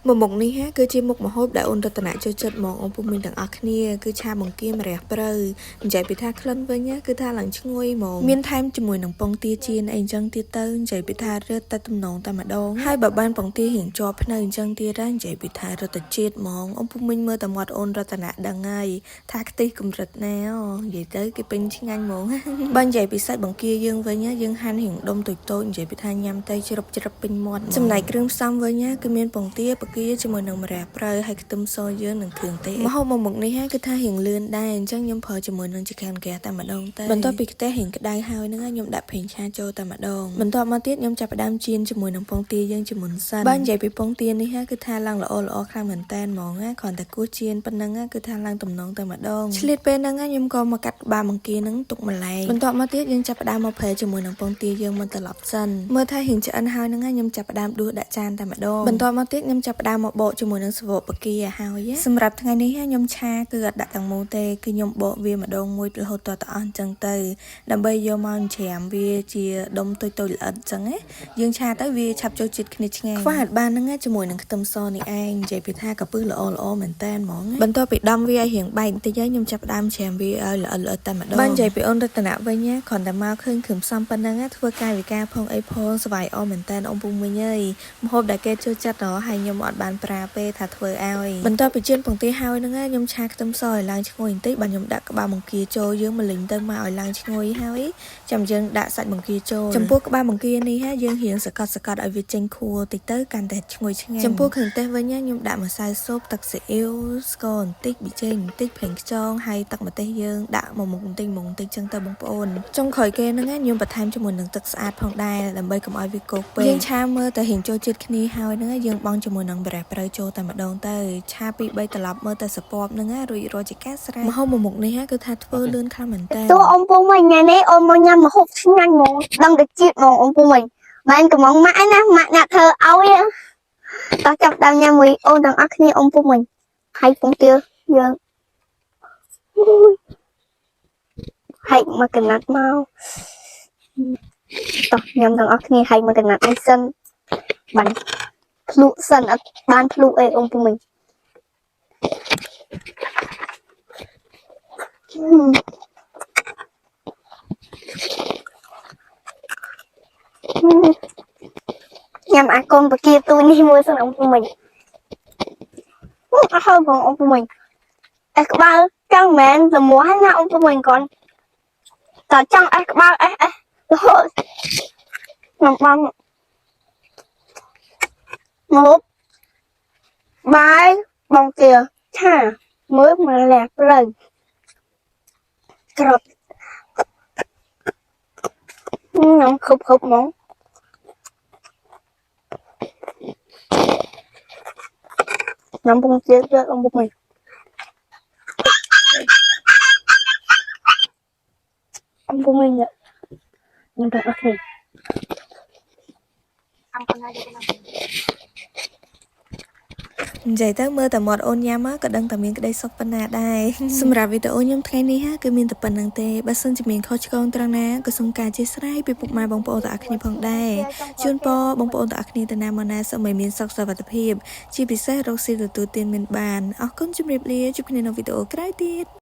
một mục níฮะคือជាមុខម្ហូបដែលអូនរតនាចូលចិត្តហ្មងអូនពុំមានទាំងអស់គ្នាគឺឆាបង្គាម្រះព្រៅនិយាយពីថាក្លិនវិញគឺថាឡើងឈ្ងុយហ្មងមានថែមជាមួយនឹងពងទាចៀនអីអញ្ចឹងទៀតទៅនិយាយពីថារត់តែទំនងតែម្ដងហើយបើបានពងទារៀងជាប់ភ្នែកអញ្ចឹងទៀតនិយាយពីថារត់តែជាតិហ្មងអូនពុំមានមើលតែមាត់អូនរតនាដឹងហើយថាខ្ទិះកម្រិតណានិយាយទៅគេពេញឆ្ងាញ់ហ្មងបើនិយាយពីសាច់បង្គាយើងវិញយើងហាន់រៀងដុំតូចៗនិយាយពីថាញ៉ាំទៅជ្រឹបពេញមាត់ចំណែកគ្រឿងផ្សំវិញគឺមានពងទាបង្គាជាមួយនឹងម្រះព្រៅហើយខ្ទឹមសយើងនឹងគ្រឿងទេម្ហូបមុខនេះគឺថារៀងលឿនដែរអញ្ចឹងខ្ញុំប្រើជាមួយនឹងចង្ក្រានហ្គាសតែម្ដងទៅបន្ទាប់ពីខ្ទះរៀងក្តៅហើយហ្នឹងខ្ញុំដាក់ប្រេងឆាចូលតែម្ដងបន្ទាប់មកទៀតខ្ញុំចាប់ផ្ដើមចៀនជាមួយនឹងពងទាយើងជាមុនសិនបើនិយាយពីពងទានេះគឺថាឡើងល្អខ្លាំងមែនតើហ្មងគ្រាន់តែគោះចៀនប៉ុណ្ណឹងគឺថាឡើងទំនងតែម្ដងឆ្លៀតពេលហ្នឹងខ្ញុំក៏មកកាត់ក្បាលបង្គាហ្នឹងទុកម្លែងបន្ទាប់មកទៀតយើងចាប់ផ្ដើមមកប្រែជាមួយនឹងពងទាយើងមកត្រឡប់សិនមើលថារៀងឆ្អិនហើយហ្នឹងខ្ញុំចាប់ផ្ដើមដួសដាក់ចានតែម្ដងបន្ទាប់មកទៀតខ្ញុំចាប់ផ្ដើមមកបកជាមួយនឹងស្វបបង្គាហើយសម្រាប់ថ្ងៃនេះខ្ញុំឆាគឺអត់ដាក់ទាំងមូលទេគឺខ្ញុំបកវាម្ដងមួយរហូតដល់អស់អញ្ចឹងទៅដើម្បីយកមកច្រាមវាជាដុំតូចៗល្អិតអញ្ចឹងយើងឆាទៅវាឆាប់ចូលជាតិគ្នាឆ្ងាញ់ខ្វះអត់បានហ្នឹងជាមួយនឹងខ្ទឹមសនេះឯងនិយាយពីថាកាពឹសល្អមែនតើហ្មងបន្ទាប់ពីដំវាឲ្យរៀងបែកបន្តិចខ្ញុំចាប់ផ្ដើមច្រាមវាឲ្យល្អិតតែម្ដងបើនិយាយពីអូនរតនាវិញគ្រាន់តែមកឃើញគ្រឿងផ្សំប៉ុណ្ណឹងធ្វើកាយវិការផងអីផងស្វាយអមែនតើអូនពុំមិញអើយម្ហូបដែលគេចូលចិត្តហើយខ្ញុំអត់បានប្រើពេលថាធ្វើឲ្យបន្ទាប់ពីជៀនពងទាហើយហ្នឹងខ្ញុំឆាខ្ទឹមសឲ្យឡើងឈ្ងុយបន្តិចបាទខ្ញុំដាក់ក្បាលបង្គាចូលយើងមកលីងទៅមកឲ្យឡើងឈ្ងុយហើយចាំយើងដាក់សាច់បង្គាចូលចំពោះក្បាលបង្គានេះយើងរៀងសកត់ឲ្យវាចេញខួរតិចទៅកាន់តែឈ្ងុយឆ្ងាញ់ចំពោះគ្រឿងទេសវិញខ្ញុំដាក់ម្សៅស៊ុបទឹកស៊ីអ៊ីវស្ករបន្តិចប៊ីចេងបន្តិចប្រេងខ្យងហើយទឹកម្ទេសយើងដាក់មកមុខបន្តិចចឹងទៅបងប្អូនចុងក្រោយគេហ្នឹងខ្ញុំបន្ថែមជាមួយនឹងទឹកស្អាតផងដែរដើម្បីកុំឲ្យវាកកពេកយើងឆាមើលតែរៀងចូលជាតិគ្នាហើយហ្នឹងយើងបង់ជាមួយនឹងម្រះព្រៅចូលតែម្ដងទៅឆាពី3ត្រឡប់មើលតែសពបហ្នឹងរួចរាល់ជាការស្រេចម្ហូបមុខនេះគឺថាធ្វើលឿនខ្លាំងមែនតើតួអ៊ំពុំមិញនេះអូនមកញ៉ាំម្ហូបឆ្ងាញ់ហ្មងដឹងតែជាតិហ្មងអ៊ំពុំមិញមិនកំងម៉ាក់ណាម៉ាក់អ្នកធ្វើឲ្យតោះចាប់ដើមញ៉ាំមួយអូនទាំងអស់គ្នាអ៊ំពុំមិញហើយពងទាយើងហែកមកកណាត់មកតោះញ៉ាំទាំងអស់គ្នាហែកមកកណាត់នេះសិនបានភ្លុកសិនអត់បានភ្លុកអីអ៊ំពុំមិញញ៉ាំអាកូនបកាទូនេះមួយសិនអ៊ំពុំមិញអស់ហើយបងអ៊ំពុំមិញអេក្បាលចង់មែនល្មោះណាអ៊ំពុំមិញគាត់តើចង់អេក្បាលរហូតខ្ញុំបងមកបាយបងទាឆាមើលមកលះផ្លូវក្របខ្ញុំគ្រប់ហ្មងខ្ញុំពងទាយកអ៊ំពុំមិញអ៊ំពុំមិញខ្ញុំទៅអត់ទេនិយាយទៅមើលតែមាត់អូនញ៉ាំក៏ដឹងតែមានក្តីសុខប៉ុណ្ណាដែរសម្រាប់វីដេអូខ្ញុំថ្ងៃនេះគឺមានតែប៉ុណ្្នឹងទេបើសិនជាមានខុសឆ្គងត្រង់ណាក៏សូមការអធិស្ឋានពីពុកម៉ែបងប្អូនទាំងអស់គ្នាផងដែរជូនពរបងប្អូនទាំងអស់គ្នាទៅណាមកណាសូមឲ្យមានសុខសុវត្ថិភាពជាពិសេសរកស៊ីទទួលទានមានបានអរគុណជម្រាបលាជួបគ្នានៅវីដេអូក្រោយទៀត